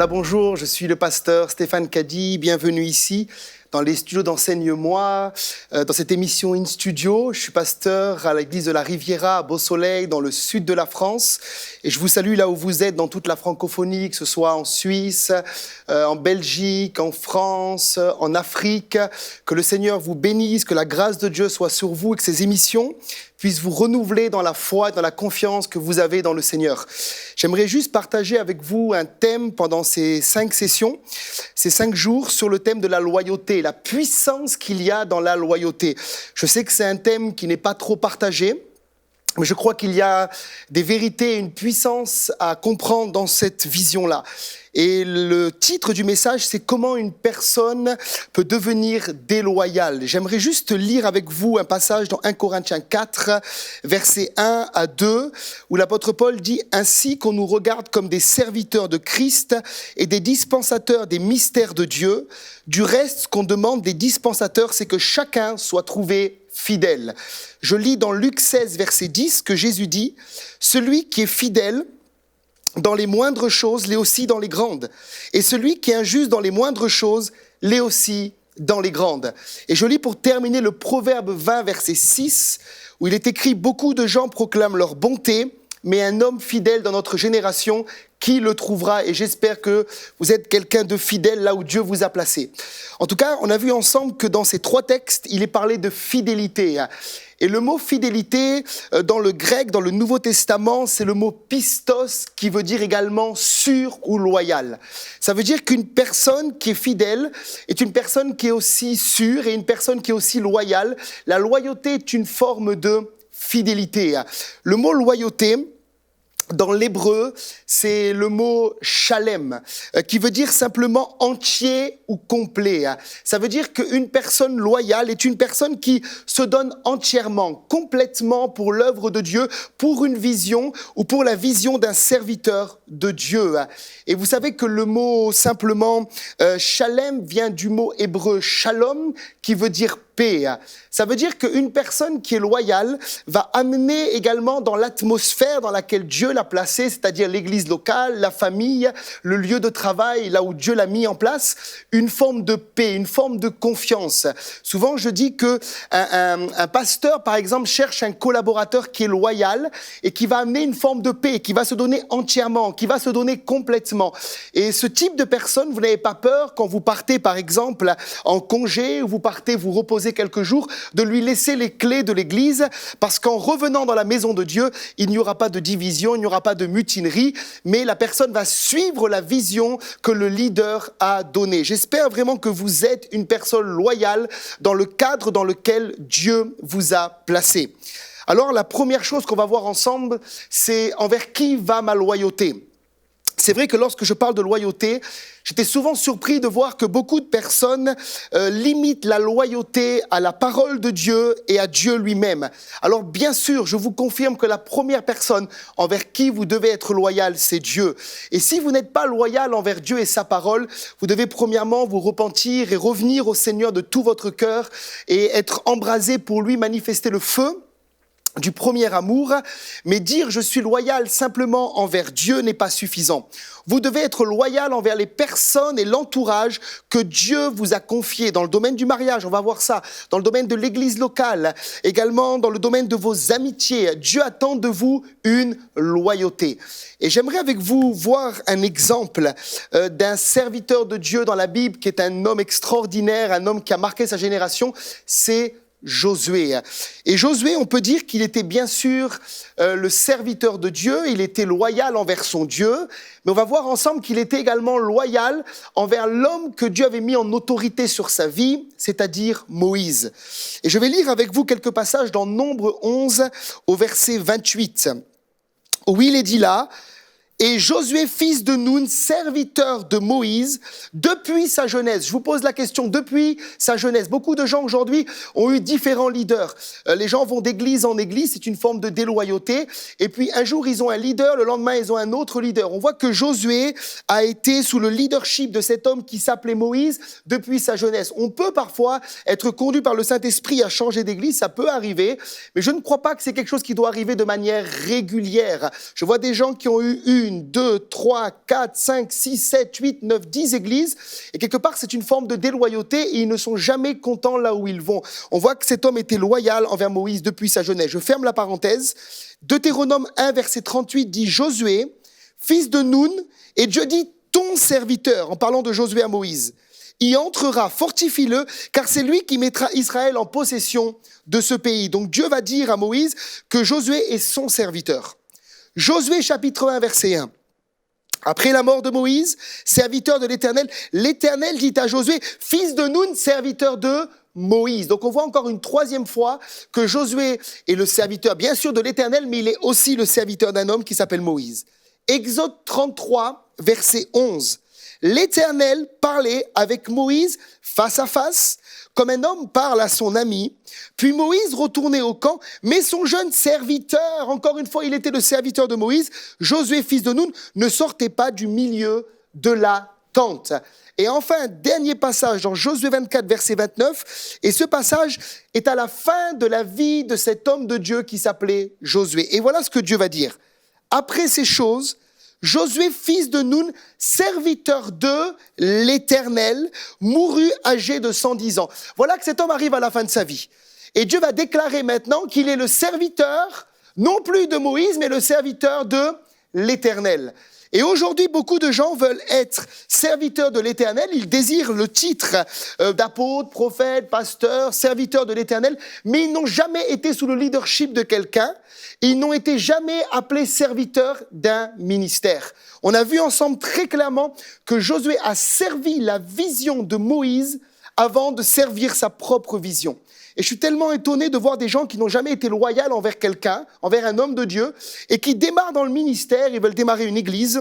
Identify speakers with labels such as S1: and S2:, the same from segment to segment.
S1: Voilà, bonjour, je suis le pasteur Stéphane Caddy, bienvenue ici dans les studios d'Enseigne-moi, dans cette émission In Studio. Je suis pasteur à l'église de la Riviera à Beau-Soleil, dans le sud de la France. Et je vous salue là où vous êtes, dans toute la francophonie, que ce soit en Suisse, en Belgique, en France, en Afrique. Que le Seigneur vous bénisse, que la grâce de Dieu soit sur vous et que ces émissions puissent vous renouveler dans la foi et dans la confiance que vous avez dans le Seigneur. J'aimerais juste partager avec vous un thème pendant ces 5 sessions, ces 5 jours, sur le thème de la loyauté, la puissance qu'il y a dans la loyauté. Je sais que c'est un thème qui n'est pas trop partagé, mais je crois qu'il y a des vérités et une puissance à comprendre dans cette vision-là. Et le titre du message, c'est « Comment une personne peut devenir déloyale ». J'aimerais juste lire avec vous un passage dans 1 Corinthiens 4, versets 1 à 2, où l'apôtre Paul dit « Ainsi qu'on nous regarde comme des serviteurs de Christ et des dispensateurs des mystères de Dieu. Du reste, ce qu'on demande des dispensateurs, c'est que chacun soit trouvé fidèle. » Je lis dans Luc 16, verset 10, que Jésus dit « Celui qui est fidèle dans les moindres choses, l'est aussi dans les grandes. Et celui qui est injuste dans les moindres choses, l'est aussi dans les grandes. » Et je lis pour terminer le Proverbe 20, verset 6, où il est écrit « Beaucoup de gens proclament leur bonté, mais un homme fidèle dans notre génération, qui le trouvera ?» Et j'espère que vous êtes quelqu'un de fidèle là où Dieu vous a placé. En tout cas, on a vu ensemble que dans ces 3 textes, il est parlé de fidélité. Et le mot fidélité, dans le grec, dans le Nouveau Testament, c'est le mot pistos, qui veut dire également sûr ou loyal. Ça veut dire qu'une personne qui est fidèle est une personne qui est aussi sûre et une personne qui est aussi loyale. La loyauté est une forme de fidélité. Le mot loyauté, dans l'hébreu, c'est le mot shalem, qui veut dire simplement entier ou complet. Ça veut dire qu'une personne loyale est une personne qui se donne entièrement, complètement pour l'œuvre de Dieu, pour une vision ou pour la vision d'un serviteur de Dieu. Et vous savez que le mot simplement shalem vient du mot hébreu shalom, qui veut dire paix. Ça veut dire qu'une personne qui est loyale va amener également dans l'atmosphère dans laquelle Dieu l'a placée, c'est-à-dire l'église locale, la famille, le lieu de travail, là où Dieu l'a mis en place, une forme de paix, une forme de confiance. Souvent, je dis qu'un pasteur, par exemple, cherche un collaborateur qui est loyal et qui va amener une forme de paix, qui va se donner entièrement, qui va se donner complètement. Et ce type de personne, vous n'avez pas peur quand vous partez, par exemple, en congé, ou vous partez vous reposer quelques jours, de lui laisser les clés de l'église, parce qu'en revenant dans la maison de Dieu, il n'y aura pas de division, il n'y aura pas de mutinerie, mais la personne va suivre la vision que le leader a donnée. J'espère vraiment que vous êtes une personne loyale dans le cadre dans lequel Dieu vous a placé. Alors, la première chose qu'on va voir ensemble, c'est envers qui va ma loyauté. C'est vrai que lorsque je parle de loyauté, j'étais souvent surpris de voir que beaucoup de personnes limitent la loyauté à la parole de Dieu et à Dieu lui-même. Alors bien sûr, je vous confirme que la première personne envers qui vous devez être loyal, c'est Dieu. Et si vous n'êtes pas loyal envers Dieu et sa parole, vous devez premièrement vous repentir et revenir au Seigneur de tout votre cœur et être embrasé pour lui, manifester le feu du premier amour, mais dire « je suis loyal » simplement envers Dieu n'est pas suffisant. Vous devez être loyal envers les personnes et l'entourage que Dieu vous a confiés. Dans le domaine du mariage, on va voir ça. Dans le domaine de l'église locale, également dans le domaine de vos amitiés. Dieu attend de vous une loyauté. Et j'aimerais avec vous voir un exemple d'un serviteur de Dieu dans la Bible qui est un homme extraordinaire, un homme qui a marqué sa génération. C'est Josué. Et Josué, on peut dire qu'il était bien sûr le serviteur de Dieu, il était loyal envers son Dieu, mais on va voir ensemble qu'il était également loyal envers l'homme que Dieu avait mis en autorité sur sa vie, c'est-à-dire Moïse. Et je vais lire avec vous quelques passages dans Nombre 11 au verset 28, où il est dit là: Et Josué, fils de Nun, serviteur de Moïse, depuis sa jeunesse. Je vous pose la question, depuis sa jeunesse. Beaucoup de gens aujourd'hui ont eu différents leaders. Les gens vont d'église en église, c'est une forme de déloyauté. Et puis un jour, ils ont un leader, le lendemain, ils ont un autre leader. On voit que Josué a été sous le leadership de cet homme qui s'appelait Moïse depuis sa jeunesse. On peut parfois être conduit par le Saint-Esprit à changer d'église, ça peut arriver. Mais je ne crois pas que c'est quelque chose qui doit arriver de manière régulière. Je vois des gens qui ont eu 1, 2, 3, 4, 5, 6, 7, 8, 9, 10 églises. Et quelque part, c'est une forme de déloyauté et ils ne sont jamais contents là où ils vont. On voit que cet homme était loyal envers Moïse depuis sa jeunesse. Je ferme la parenthèse. Deutéronome 1, verset 38 dit « Josué, fils de Nun, et Dieu dit « ton serviteur », en parlant de Josué à Moïse. Y entrera, fortifie-le, car c'est lui qui mettra Israël en possession de ce pays. Donc Dieu va dire à Moïse que Josué est son serviteur. Josué chapitre 1, verset 1. Après la mort de Moïse, serviteur de l'Éternel, l'Éternel dit à Josué, fils de Nun, serviteur de Moïse. Donc on voit encore une troisième fois que Josué est le serviteur, bien sûr, de l'Éternel, mais il est aussi le serviteur d'un homme qui s'appelle Moïse. Exode 33, verset 11. L'Éternel parlait avec Moïse face à face, comme un homme parle à son ami. Puis Moïse retournait au camp, mais son jeune serviteur, encore une fois, il était le serviteur de Moïse, Josué, fils de Nun, ne sortait pas du milieu de la tente. Et enfin, un dernier passage dans Josué 24, verset 29, et ce passage est à la fin de la vie de cet homme de Dieu qui s'appelait Josué. Et voilà ce que Dieu va dire. Après ces choses, Josué, fils de Nun, serviteur de l'Éternel, mourut âgé de 110 ans. Voilà que cet homme arrive à la fin de sa vie. Et Dieu va déclarer maintenant qu'il est le serviteur, non plus de Moïse, mais le serviteur de l'Éternel. Et aujourd'hui, beaucoup de gens veulent être serviteurs de l'Éternel. Ils désirent le titre d'apôtre, prophète, pasteur, serviteur de l'Éternel, mais ils n'ont jamais été sous le leadership de quelqu'un. Ils n'ont été jamais appelés serviteurs d'un ministère. On a vu ensemble très clairement que Josué a servi la vision de Moïse avant de servir sa propre vision. Et je suis tellement étonné de voir des gens qui n'ont jamais été loyaux envers quelqu'un, envers un homme de Dieu, et qui démarrent dans le ministère, ils veulent démarrer une église,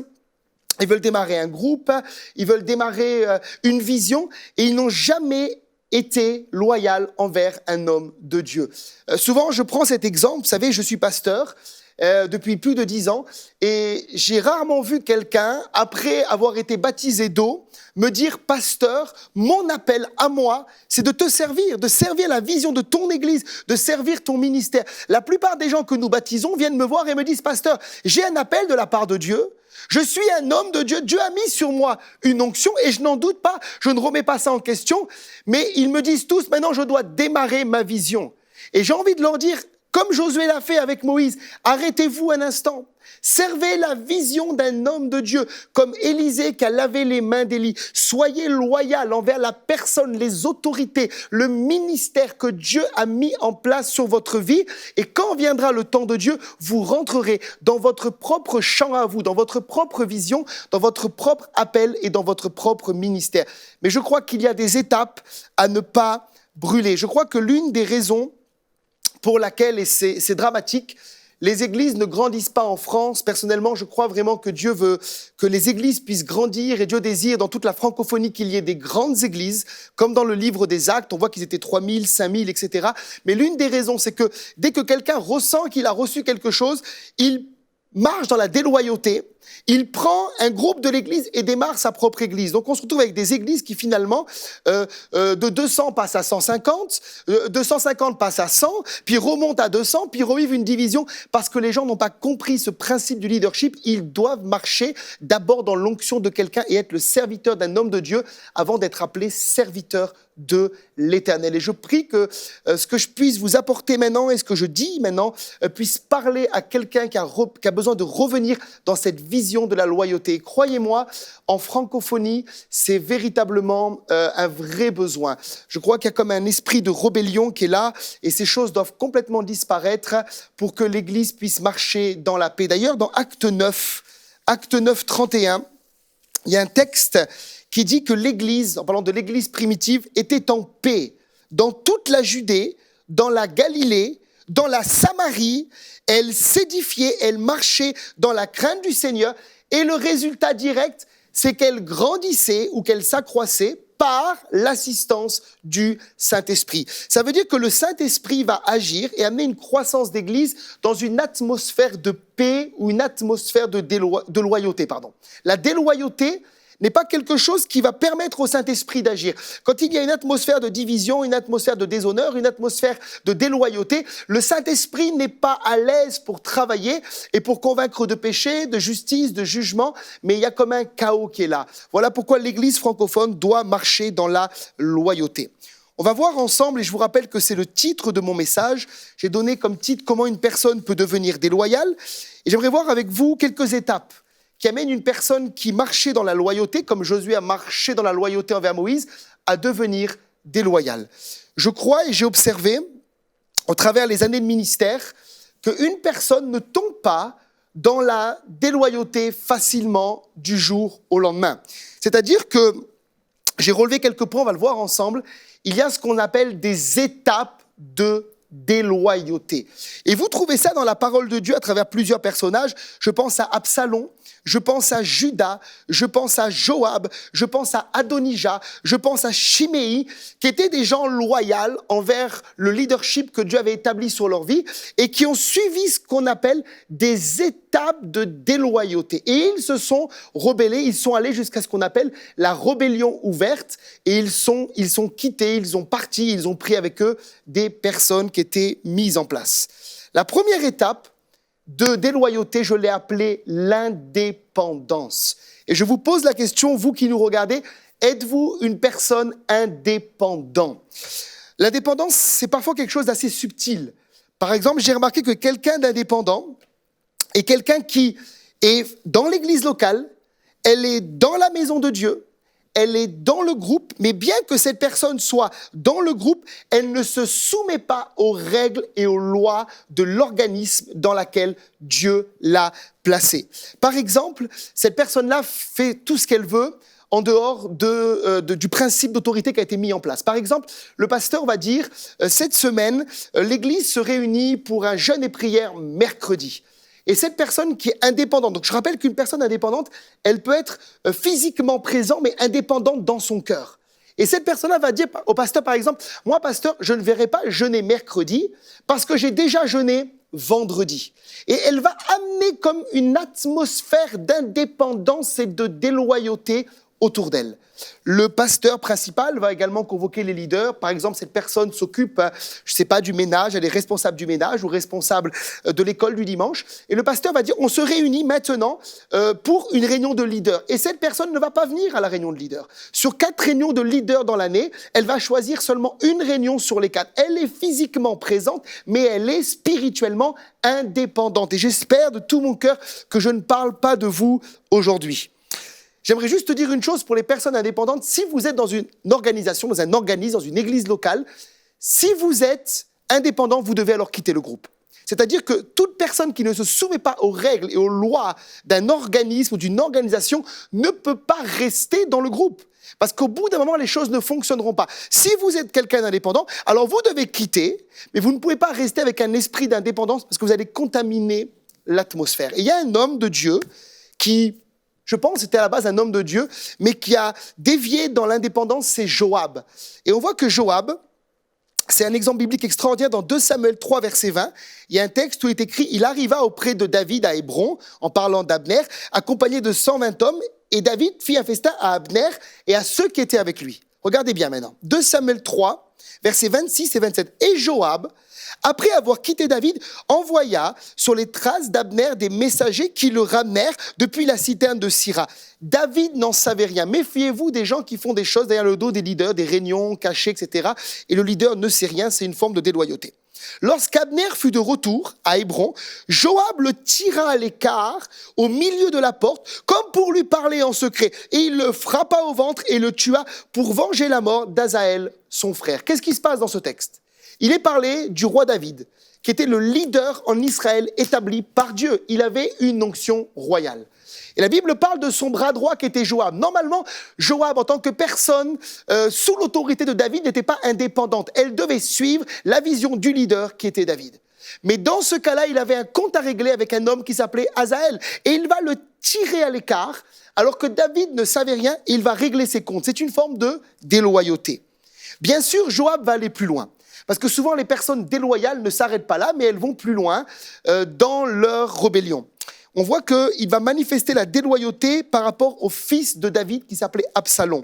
S1: ils veulent démarrer un groupe, ils veulent démarrer une vision, et ils n'ont jamais été loyaux envers un homme de Dieu. Souvent, je prends cet exemple, vous savez, je suis pasteur, depuis plus de 10 ans, et j'ai rarement vu quelqu'un, après avoir été baptisé d'eau, me dire, pasteur, mon appel à moi, c'est de te servir, de servir la vision de ton église, de servir ton ministère. La plupart des gens que nous baptisons viennent me voir et me disent, pasteur, j'ai un appel de la part de Dieu, je suis un homme de Dieu, Dieu a mis sur moi une onction et je n'en doute pas, je ne remets pas ça en question, mais ils me disent tous, maintenant je dois démarrer ma vision. Et j'ai envie de leur dire, comme Josué l'a fait avec Moïse, arrêtez-vous un instant. Servez la vision d'un homme de Dieu, comme Élisée qui a lavé les mains d'Élie. Soyez loyal envers la personne, les autorités, le ministère que Dieu a mis en place sur votre vie. Et quand viendra le temps de Dieu, vous rentrerez dans votre propre champ à vous, dans votre propre vision, dans votre propre appel et dans votre propre ministère. Mais je crois qu'il y a des étapes à ne pas brûler. Je crois que l'une des raisons pour laquelle, et c'est dramatique, les églises ne grandissent pas en France. Personnellement, je crois vraiment que Dieu veut que les églises puissent grandir et Dieu désire dans toute la francophonie qu'il y ait des grandes églises, comme dans le livre des Actes, on voit qu'ils étaient 3000, 5000, etc. Mais l'une des raisons, c'est que dès que quelqu'un ressent qu'il a reçu quelque chose, il marche dans la déloyauté, il prend un groupe de l'église et démarre sa propre église. Donc on se retrouve avec des églises qui finalement, de 200 passent à 150, 250 passent à 100, puis remontent à 200, puis revivent une division parce que les gens n'ont pas compris ce principe du leadership. Ils doivent marcher d'abord dans l'onction de quelqu'un et être le serviteur d'un homme de Dieu avant d'être appelé serviteur de l'Éternel. Et je prie que ce que je puisse vous apporter maintenant et ce que je dis maintenant puisse parler à quelqu'un qui a besoin de revenir dans cette vision de la loyauté. Et croyez-moi, en francophonie, c'est véritablement un vrai besoin. Je crois qu'il y a comme un esprit de rébellion qui est là et ces choses doivent complètement disparaître pour que l'Église puisse marcher dans la paix. D'ailleurs, dans Acte 9, 31, il y a un texte qui dit que l'Église, en parlant de l'Église primitive, était en paix dans toute la Judée, dans la Galilée, dans la Samarie. Elle s'édifiait, elle marchait dans la crainte du Seigneur. Et le résultat direct, c'est qu'elle grandissait ou qu'elle s'accroissait par l'assistance du Saint-Esprit. Ça veut dire que le Saint-Esprit va agir et amener une croissance d'Église dans une atmosphère de paix ou une atmosphère de loyauté. La déloyauté n'est pas quelque chose qui va permettre au Saint-Esprit d'agir. Quand il y a une atmosphère de division, une atmosphère de déshonneur, une atmosphère de déloyauté, le Saint-Esprit n'est pas à l'aise pour travailler et pour convaincre de péché, de justice, de jugement, mais il y a comme un chaos qui est là. Voilà pourquoi l'Église francophone doit marcher dans la loyauté. On va voir ensemble, et je vous rappelle que c'est le titre de mon message. J'ai donné comme titre « Comment une personne peut devenir déloyale ». Et j'aimerais voir avec vous quelques étapes qui amènent une personne qui marchait dans la loyauté, comme Josué a marché dans la loyauté envers Moïse, à devenir déloyale. Je crois et j'ai observé, au travers les années de ministère, qu'une personne ne tombe pas dans la déloyauté facilement du jour au lendemain. C'est-à-dire que j'ai relevé quelques points, on va le voir ensemble. Il y a ce qu'on appelle des étapes de déloyauté. Et vous trouvez ça dans la parole de Dieu à travers plusieurs personnages. Je pense à Absalom, je pense à Judas, je pense à Joab, je pense à Adonijah, je pense à Chiméi, qui étaient des gens loyaux envers le leadership que Dieu avait établi sur leur vie et qui ont suivi ce qu'on appelle des étapes de déloyauté. Et ils se sont rebellés, ils sont allés jusqu'à ce qu'on appelle la rébellion ouverte et ils sont quittés, ils ont parti, ils ont pris avec eux des personnes qui étaient mises en place. La première étape de déloyauté, je l'ai appelée l'indépendance. Et je vous pose la question, vous qui nous regardez, êtes-vous une personne indépendante ? L'indépendance, c'est parfois quelque chose d'assez subtil. Par exemple, j'ai remarqué que quelqu'un d'indépendant est quelqu'un qui est dans l'église locale, elle est dans la maison de Dieu, elle est dans le groupe, mais bien que cette personne soit dans le groupe, elle ne se soumet pas aux règles et aux lois de l'organisme dans lequel Dieu l'a placée. Par exemple, cette personne-là fait tout ce qu'elle veut en dehors du principe d'autorité qui a été mis en place. Par exemple, le pasteur va dire, cette semaine, l'église se réunit pour un jeûne et prière mercredi. Et cette personne qui est indépendante, donc je rappelle qu'une personne indépendante, elle peut être physiquement présente, mais indépendante dans son cœur. Et cette personne-là va dire au pasteur, par exemple, moi, pasteur, je ne verrai pas jeûner mercredi parce que j'ai déjà jeûné vendredi. Et elle va amener comme une atmosphère d'indépendance et de déloyauté autour d'elle. Le pasteur principal va également convoquer les leaders. Par exemple, cette personne s'occupe, je ne sais pas, du ménage, elle est responsable du ménage ou responsable de l'école du dimanche. Et le pasteur va dire, on se réunit maintenant pour une réunion de leaders. Et cette personne ne va pas venir à la réunion de leaders. Sur 4 réunions de leaders dans l'année, elle va choisir seulement une réunion sur les 4. Elle est physiquement présente, mais elle est spirituellement indépendante. Et j'espère de tout mon cœur que je ne parle pas de vous aujourd'hui. J'aimerais juste te dire une chose pour les personnes indépendantes. Si vous êtes dans une organisation, dans un organisme, dans une église locale, si vous êtes indépendant, vous devez alors quitter le groupe. C'est-à-dire que toute personne qui ne se soumet pas aux règles et aux lois d'un organisme ou d'une organisation ne peut pas rester dans le groupe. Parce qu'au bout d'un moment, les choses ne fonctionneront pas. Si vous êtes quelqu'un d'indépendant, alors vous devez quitter, mais vous ne pouvez pas rester avec un esprit d'indépendance parce que vous allez contaminer l'atmosphère. Et il y a un homme de Dieu qui... Je pense c'était à la base un homme de Dieu, mais qui a dévié dans l'indépendance, c'est Joab. Et on voit que Joab, c'est un exemple biblique extraordinaire dans 2 Samuel 3, verset 20. Il y a un texte où il est écrit « Il arriva auprès de David à Hébron, en parlant d'Abner, accompagné de 120 hommes, et David fit un festin à Abner et à ceux qui étaient avec lui. » Regardez bien maintenant. 2 Samuel 3, versets 26 et 27. « Et Joab, après avoir quitté David, envoya sur les traces d'Abner des messagers qui le ramenèrent depuis la citerne de Sira. David n'en savait rien. Méfiez-vous des gens qui font des choses derrière le dos des leaders, des réunions cachées, etc. Et le leader ne sait rien, c'est une forme de déloyauté. Lorsqu'Abner fut de retour à Hébron, Joab le tira à l'écart au milieu de la porte, comme pour lui parler en secret. Et il le frappa au ventre et le tua pour venger la mort d'Asaël, son frère. Qu'est-ce qui se passe dans ce texte ? Il est parlé du roi David, qui était le leader en Israël établi par Dieu. Il avait une onction royale. Et la Bible parle de son bras droit qui était Joab. Normalement, Joab, en tant que personne sous l'autorité de David, n'était pas indépendante. Elle devait suivre la vision du leader qui était David. Mais dans ce cas-là, il avait un compte à régler avec un homme qui s'appelait Asaël. Et il va le tirer à l'écart, alors que David ne savait rien, et il va régler ses comptes. C'est une forme de déloyauté. Bien sûr, Joab va aller plus loin. Parce que souvent, les personnes déloyales ne s'arrêtent pas là, mais elles vont plus loin dans leur rébellion. on voit qu'il va manifester la déloyauté par rapport au fils de David qui s'appelait Absalom.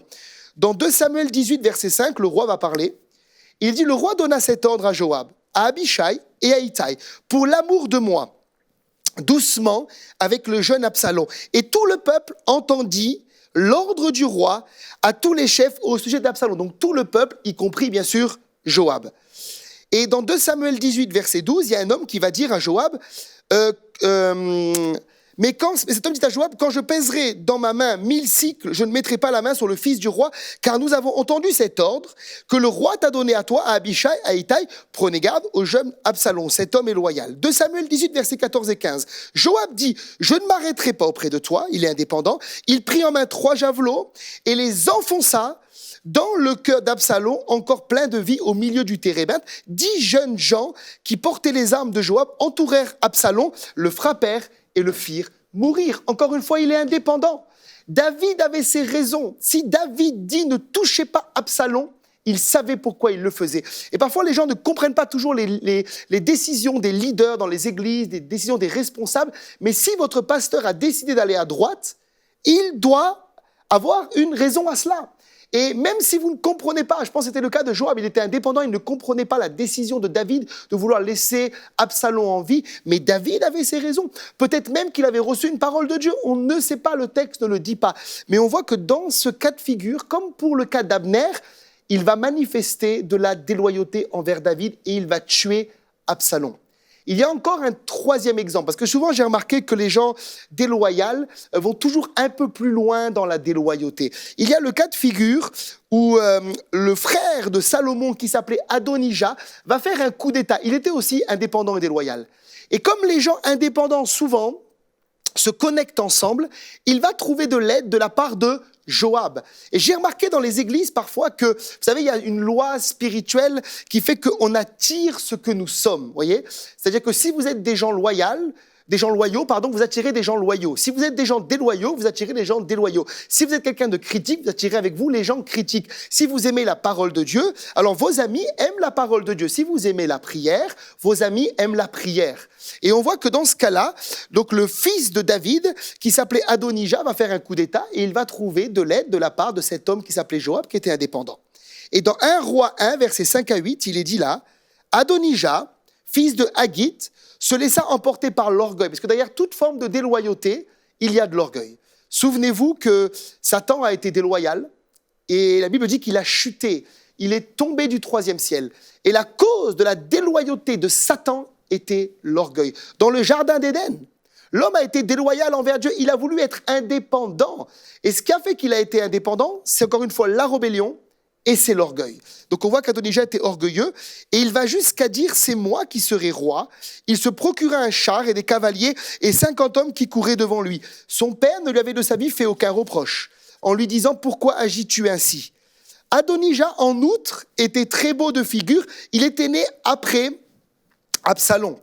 S1: Dans 2 Samuel 18, verset 5, le roi va parler. Il dit, le roi donna cet ordre à Joab, à Abishai et à Itaï, pour l'amour de moi, doucement avec le jeune Absalom. Et tout le peuple entendit l'ordre du roi à tous les chefs au sujet d'Absalom. Donc tout le peuple, y compris bien sûr Joab. Et dans 2 Samuel 18, verset 12, il y a un homme qui va dire à Joab, mais cet homme dit à Joab, quand je pèserai dans ma main 1000 cycles, je ne mettrai pas la main sur le fils du roi, car nous avons entendu cet ordre que le roi t'a donné à toi, à Abishai, à Itaï. Prenez garde au jeune Absalom, cet homme est loyal. 2 Samuel 18, versets 14 et 15. Joab dit, je ne m'arrêterai pas auprès de toi, il est indépendant. Il prit en main 3 javelots et les enfonça dans le cœur d'Absalom, encore plein de vie au milieu du térébinthe. 10 jeunes gens qui portaient les armes de Joab entourèrent Absalom, le frappèrent et le firent mourir. Encore une fois, il est indépendant. David avait ses raisons. Si David dit ne touchez pas Absalom, il savait pourquoi il le faisait. Et parfois, les gens ne comprennent pas toujours les décisions des leaders dans les églises, des décisions des responsables. Mais si votre pasteur a décidé d'aller à droite, il doit avoir une raison à cela. Et même si vous ne comprenez pas, je pense que c'était le cas de Joab, il était indépendant, il ne comprenait pas la décision de David de vouloir laisser Absalom en vie, mais David avait ses raisons. Peut-être même qu'il avait reçu une parole de Dieu, on ne sait pas, le texte ne le dit pas. Mais on voit que dans ce cas de figure, comme pour le cas d'Abner, il va manifester de la déloyauté envers David et il va tuer Absalom. Il y a encore un troisième exemple, parce que souvent j'ai remarqué que les gens déloyaux vont toujours un peu plus loin dans la déloyauté. Il y a le cas de figure où le frère de Salomon, qui s'appelait Adonijah, va faire un coup d'État. Il était aussi indépendant et déloyal. Et comme les gens indépendants souvent se connectent ensemble, il va trouver de l'aide de la part de Joab. Et j'ai remarqué dans les églises parfois que, vous savez, il y a une loi spirituelle qui fait qu'on attire ce que nous sommes, voyez ? C'est-à-dire que si vous êtes des gens loyaux, vous attirez des gens loyaux. Si vous êtes des gens déloyaux, vous attirez des gens déloyaux. Si vous êtes quelqu'un de critique, vous attirez avec vous les gens critiques. Si vous aimez la parole de Dieu, alors vos amis aiment la parole de Dieu. Si vous aimez la prière, vos amis aiment la prière. Et on voit que dans ce cas-là, donc le fils de David, qui s'appelait Adonijah, va faire un coup d'État et il va trouver de l'aide de la part de cet homme qui s'appelait Joab, qui était indépendant. Et dans 1 Roi 1, versets 5 à 8, il est dit là, Adonijah, fils de Haggith, se laissa emporter par l'orgueil. Parce que derrière toute forme de déloyauté, il y a de l'orgueil. Souvenez-vous que Satan a été déloyal et la Bible dit qu'il a chuté. Il est tombé du 3e ciel. Et la cause de la déloyauté de Satan était l'orgueil. Dans le jardin d'Éden, l'homme a été déloyal envers Dieu. Il a voulu être indépendant. Et ce qui a fait qu'il a été indépendant, c'est encore une fois la rébellion et c'est l'orgueil. Donc on voit qu'Adonijah était orgueilleux et il va jusqu'à dire « c'est moi qui serai roi ». Il se procura un char et des cavaliers et 50 hommes qui couraient devant lui. Son père ne lui avait de sa vie fait aucun reproche en lui disant « pourquoi agis-tu ainsi ?» Adonijah, en outre, était très beau de figure. Il était né après Absalom.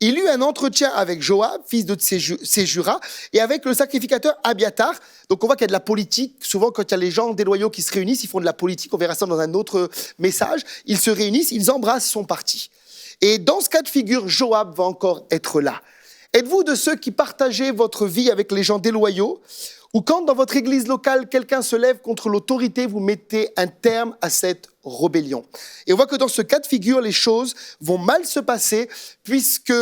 S1: Il eut un entretien avec Joab, fils de Séjura, et avec le sacrificateur Abiathar. Donc on voit qu'il y a de la politique. Souvent, quand il y a les gens déloyaux qui se réunissent, ils font de la politique. On verra ça dans un autre message. Ils se réunissent, ils embrassent son parti. Et dans ce cas de figure, Joab va encore être là. Êtes-vous de ceux qui partagez votre vie avec les gens déloyaux ? Ou quand dans votre église locale, quelqu'un se lève contre l'autorité, vous mettez un terme à cette rébellion. Et on voit que dans ce cas de figure, les choses vont mal se passer puisque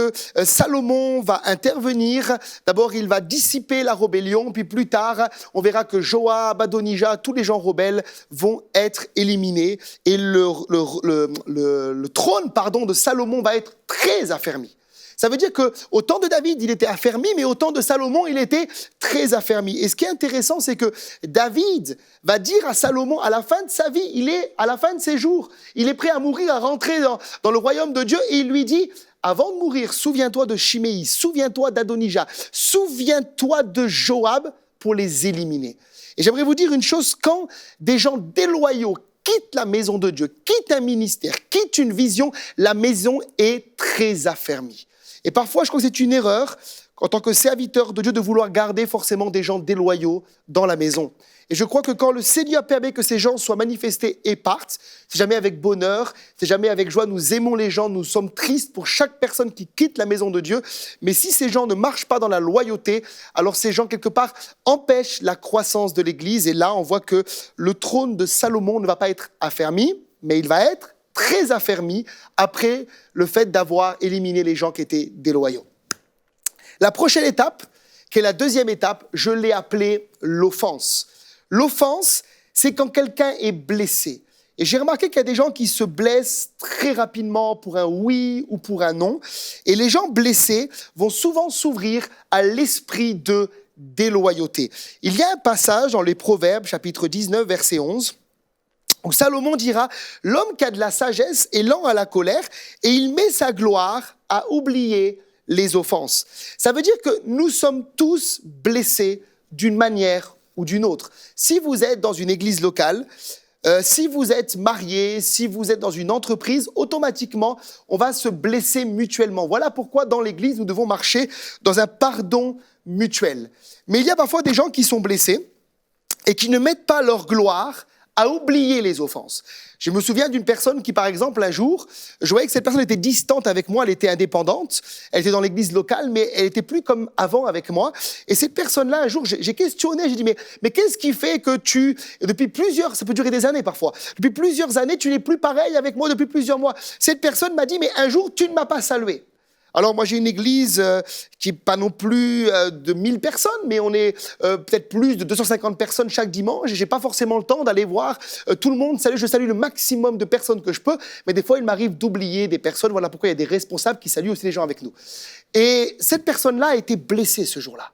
S1: Salomon va intervenir. D'abord, il va dissiper la rébellion, puis plus tard, on verra que Joab, Adonijah, tous les gens rebelles vont être éliminés et le trône de Salomon va être très affermi. Ça veut dire qu'au temps de David, il était affermi, mais au temps de Salomon, il était très affermi. Et ce qui est intéressant, c'est que David va dire à Salomon, à la fin de sa vie, il est à la fin de ses jours, il est prêt à mourir, à rentrer dans le royaume de Dieu, et il lui dit, avant de mourir, souviens-toi de Chiméi, souviens-toi d'Adonijah, souviens-toi de Joab pour les éliminer. Et j'aimerais vous dire une chose, quand des gens déloyaux quittent la maison de Dieu, quittent un ministère, quittent une vision, la maison est très affermie. Et parfois, je crois que c'est une erreur en tant que serviteur de Dieu, de vouloir garder forcément des gens déloyaux dans la maison. Et je crois que quand le Seigneur permet que ces gens soient manifestés et partent, c'est jamais avec bonheur, c'est jamais avec joie. Nous aimons les gens, nous sommes tristes pour chaque personne qui quitte la maison de Dieu. Mais si ces gens ne marchent pas dans la loyauté, alors ces gens, quelque part, empêchent la croissance de l'Église. Et là, on voit que le trône de Salomon ne va pas être affermi, mais il va être très affermi après le fait d'avoir éliminé les gens qui étaient déloyaux. La prochaine étape, qui est la deuxième étape, je l'ai appelée l'offense. L'offense, c'est quand quelqu'un est blessé. Et j'ai remarqué qu'il y a des gens qui se blessent très rapidement pour un oui ou pour un non. Et les gens blessés vont souvent s'ouvrir à l'esprit de déloyauté. Il y a un passage dans les Proverbes, chapitre 19, verset 11, où Salomon dira « L'homme qui a de la sagesse est lent à la colère et il met sa gloire à oublier les offenses. » Ça veut dire que nous sommes tous blessés d'une manière ou d'une autre. Si vous êtes dans une église locale, si vous êtes marié, si vous êtes dans une entreprise, automatiquement, on va se blesser mutuellement. Voilà pourquoi dans l'église, nous devons marcher dans un pardon mutuel. Mais il y a parfois des gens qui sont blessés et qui ne mettent pas leur gloire à oublier les offenses. Je me souviens d'une personne qui, par exemple, un jour, je voyais que cette personne était distante avec moi, elle était indépendante, elle était dans l'église locale, mais elle n'était plus comme avant avec moi. Et cette personne-là, un jour, j'ai questionné, j'ai dit, mais qu'est-ce qui fait que depuis plusieurs, ça peut durer des années parfois, depuis plusieurs années, tu n'es plus pareil avec moi depuis plusieurs mois. Cette personne m'a dit, mais un jour, tu ne m'as pas salué. Alors moi j'ai une église qui n'est pas non plus de 1000 personnes, mais on est peut-être plus de 250 personnes chaque dimanche. Et je n'ai pas forcément le temps d'aller voir tout le monde. Je salue le maximum de personnes que je peux, mais des fois il m'arrive d'oublier des personnes. Voilà pourquoi il y a des responsables qui saluent aussi les gens avec nous. Et cette personne-là a été blessée ce jour-là.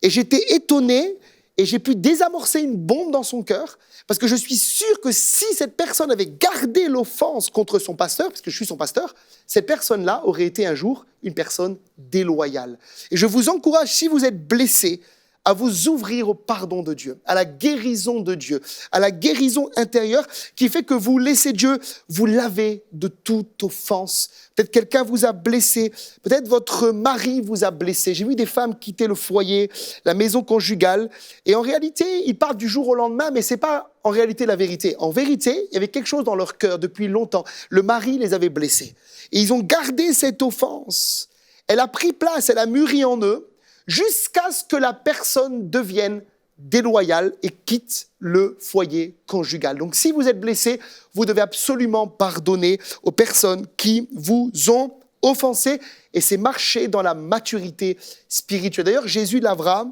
S1: Et j'étais étonné et j'ai pu désamorcer une bombe dans son cœur. Parce que je suis sûr que si cette personne avait gardé l'offense contre son pasteur, parce que je suis son pasteur, cette personne-là aurait été un jour une personne déloyale. Et je vous encourage, si vous êtes blessé, à vous ouvrir au pardon de Dieu, à la guérison de Dieu, à la guérison intérieure qui fait que vous laissez Dieu vous laver de toute offense. Peut-être quelqu'un vous a blessé, peut-être votre mari vous a blessé. J'ai vu des femmes quitter le foyer, la maison conjugale, et en réalité, ils partent du jour au lendemain, mais ce n'est pas en réalité la vérité. En vérité, il y avait quelque chose dans leur cœur depuis longtemps. Le mari les avait blessés. Et ils ont gardé cette offense. Elle a pris place, elle a mûri en eux, jusqu'à ce que la personne devienne déloyale et quitte le foyer conjugal. Donc si vous êtes blessé, vous devez absolument pardonner aux personnes qui vous ont offensé, et c'est marcher dans la maturité spirituelle. D'ailleurs, Jésus lavera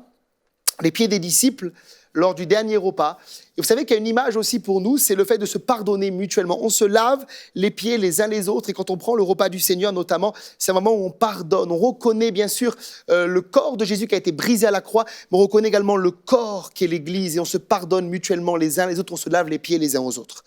S1: les pieds des disciples lors du dernier repas. Et vous savez qu'il y a une image aussi pour nous, c'est le fait de se pardonner mutuellement. On se lave les pieds les uns les autres, et quand on prend le repas du Seigneur notamment, c'est un moment où on pardonne. On reconnaît bien sûr le corps de Jésus qui a été brisé à la croix, mais on reconnaît également le corps qui est l'Église, et on se pardonne mutuellement les uns les autres, on se lave les pieds les uns aux autres.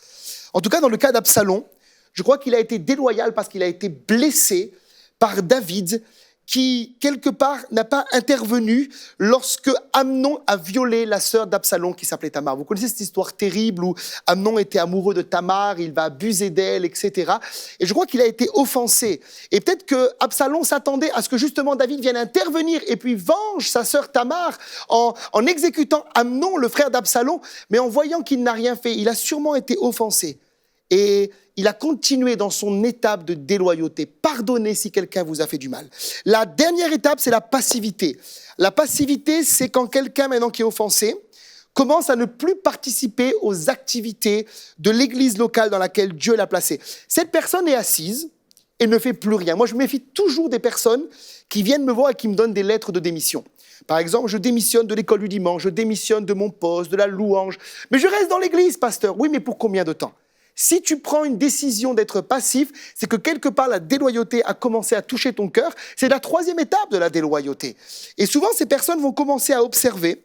S1: En tout cas, dans le cas d'Absalom, je crois qu'il a été déloyal parce qu'il a été blessé par David, qui, quelque part, n'a pas intervenu lorsque Amnon a violé la sœur d'Absalom qui s'appelait Tamar. Vous connaissez cette histoire terrible où Amnon était amoureux de Tamar, il va abuser d'elle, etc. Et je crois qu'il a été offensé. Et peut-être que Absalom s'attendait à ce que justement David vienne intervenir et puis venge sa sœur Tamar en exécutant Amnon, le frère d'Absalom, mais en voyant qu'il n'a rien fait. Il a sûrement été offensé. Et il a continué dans son étape de déloyauté. Pardonnez si quelqu'un vous a fait du mal. La dernière étape, c'est la passivité. La passivité, c'est quand quelqu'un, maintenant qui est offensé, commence à ne plus participer aux activités de l'église locale dans laquelle Dieu l'a placé. Cette personne est assise et ne fait plus rien. Moi, je me méfie toujours des personnes qui viennent me voir et qui me donnent des lettres de démission. Par exemple, je démissionne de l'école du dimanche, je démissionne de mon poste, de la louange. Mais je reste dans l'église, pasteur. Oui, mais pour combien de temps ? Si tu prends une décision d'être passif, c'est que quelque part la déloyauté a commencé à toucher ton cœur. C'est la troisième étape de la déloyauté. Et souvent, ces personnes vont commencer à observer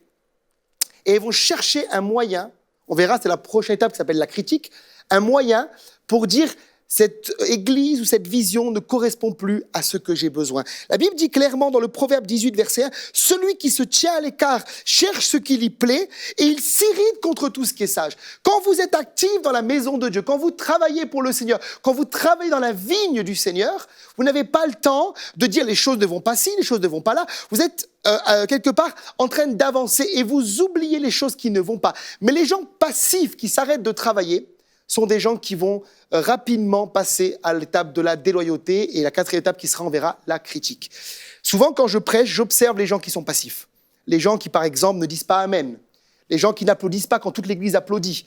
S1: et elles vont chercher un moyen, on verra, c'est la prochaine étape qui s'appelle la critique, un moyen pour dire cette église ou cette vision ne correspond plus à ce que j'ai besoin. La Bible dit clairement dans le Proverbe 18, verset 1, « Celui qui se tient à l'écart cherche ce qui lui plaît et il s'irrite contre tout ce qui est sage. » Quand vous êtes actif dans la maison de Dieu, quand vous travaillez pour le Seigneur, quand vous travaillez dans la vigne du Seigneur, vous n'avez pas le temps de dire les choses ne vont pas ci, les choses ne vont pas là. Vous êtes quelque part en train d'avancer et vous oubliez les choses qui ne vont pas. Mais les gens passifs qui s'arrêtent de travailler sont des gens qui vont rapidement passer à l'étape de la déloyauté et la quatrième étape qui sera, on verra, la critique. Souvent, quand je prêche, j'observe les gens qui sont passifs. Les gens qui, par exemple, ne disent pas Amen. Les gens qui n'applaudissent pas quand toute l'église applaudit.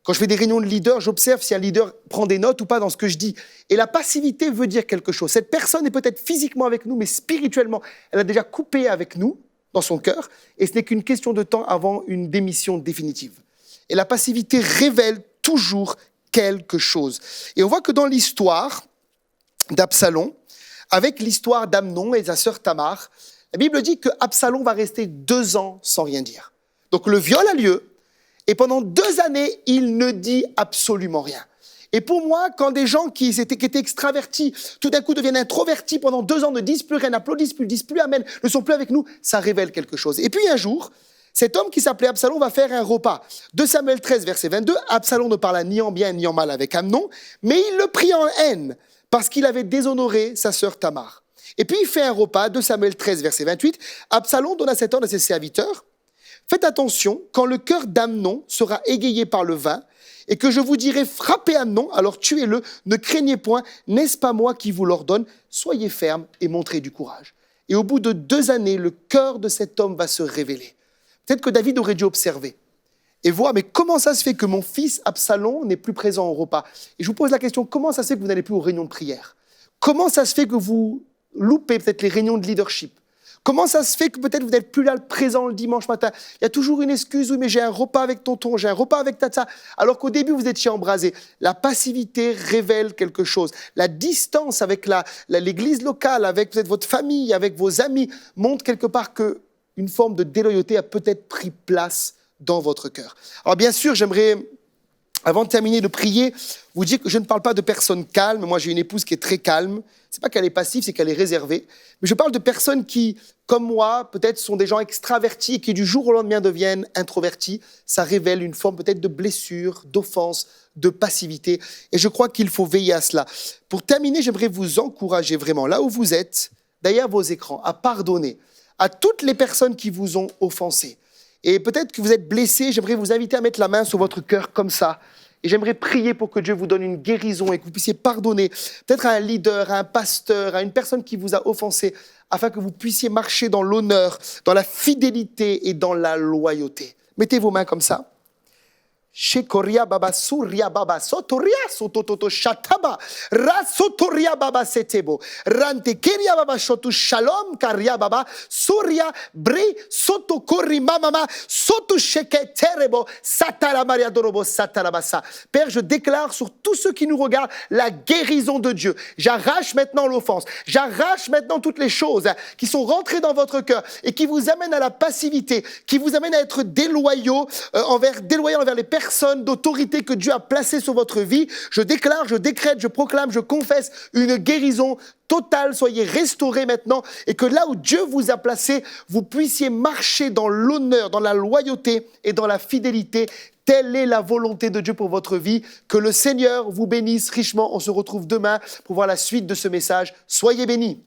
S1: Quand je fais des réunions de leaders, j'observe si un leader prend des notes ou pas dans ce que je dis. Et la passivité veut dire quelque chose. Cette personne est peut-être physiquement avec nous, mais spirituellement, elle a déjà coupé avec nous, dans son cœur, et ce n'est qu'une question de temps avant une démission définitive. Et la passivité révèle toujours quelque chose. Et on voit que dans l'histoire d'Absalom, avec l'histoire d'Amnon et de sa sœur Tamar, la Bible dit que Absalom va rester 2 ans sans rien dire. Donc le viol a lieu, et pendant 2 années, il ne dit absolument rien. Et pour moi, quand des gens qui étaient extravertis, tout d'un coup deviennent introvertis, pendant 2 ans ne disent plus rien, n'applaudissent plus, ne disent plus Amen, ne sont plus avec nous, ça révèle quelque chose. Et puis un jour, cet homme qui s'appelait Absalom va faire un repas. 2 Samuel 13, verset 22, Absalom ne parla ni en bien ni en mal avec Amnon, mais il le prit en haine parce qu'il avait déshonoré sa sœur Tamar. Et puis il fait un repas, 2 Samuel 13, verset 28, Absalom donna cet ordre à ses serviteurs, « Faites attention, quand le cœur d'Amnon sera égayé par le vin, et que je vous dirai frappez Amnon, alors tuez-le, ne craignez point, n'est-ce pas moi qui vous l'ordonne, soyez ferme et montrez du courage. » Et au bout de 2 années, le cœur de cet homme va se révéler. Peut-être que David aurait dû observer et voir, mais comment ça se fait que mon fils Absalom n'est plus présent au repas? Et je vous pose la question, comment ça se fait que vous n'allez plus aux réunions de prière? Comment ça se fait que vous loupez peut-être les réunions de leadership? Comment ça se fait que peut-être vous n'êtes plus là présent le dimanche matin? Il y a toujours une excuse, oui, mais j'ai un repas avec tonton, j'ai un repas avec tata, alors qu'au début vous étiez embrasé. La passivité révèle quelque chose. La distance avec l'église locale, avec peut-être votre famille, avec vos amis, montre quelque part que une forme de déloyauté a peut-être pris place dans votre cœur. Alors bien sûr, j'aimerais, avant de terminer de prier, vous dire que je ne parle pas de personnes calmes. Moi, j'ai une épouse qui est très calme. Ce n'est pas qu'elle est passive, c'est qu'elle est réservée. Mais je parle de personnes qui, comme moi, peut-être sont des gens extravertis et qui du jour au lendemain deviennent introvertis. Ça révèle une forme peut-être de blessure, d'offense, de passivité. Et je crois qu'il faut veiller à cela. Pour terminer, j'aimerais vous encourager vraiment, là où vous êtes, derrière vos écrans, à pardonner à toutes les personnes qui vous ont offensé. Et peut-être que vous êtes blessé, j'aimerais vous inviter à mettre la main sur votre cœur comme ça. Et j'aimerais prier pour que Dieu vous donne une guérison et que vous puissiez pardonner peut-être à un leader, à un pasteur, à une personne qui vous a offensé, afin que vous puissiez marcher dans l'honneur, dans la fidélité et dans la loyauté. Mettez vos mains comme ça. Shekoria baba suria baba sotoria sotototo shataba rasotoria baba setebo rante keria baba shotu shalom karia baba suria bri sotokori mama sotu sheke terebo satara maria dorobo satarabasa. Père, je déclare sur tous ceux qui nous regardent la guérison de Dieu. J'arrache maintenant l'offense. J'arrache maintenant toutes les choses qui sont rentrées dans votre cœur et qui vous amènent à la passivité, qui vous amènent à être déloyaux envers les personnes d'autorité que Dieu a placées sur votre vie. Je déclare, je décrète, je proclame, je confesse une guérison totale. Soyez restaurés maintenant et que là où Dieu vous a placé, vous puissiez marcher dans l'honneur, dans la loyauté et dans la fidélité. Telle est la volonté de Dieu pour votre vie. Que le Seigneur vous bénisse richement. On se retrouve demain pour voir la suite de ce message. Soyez bénis.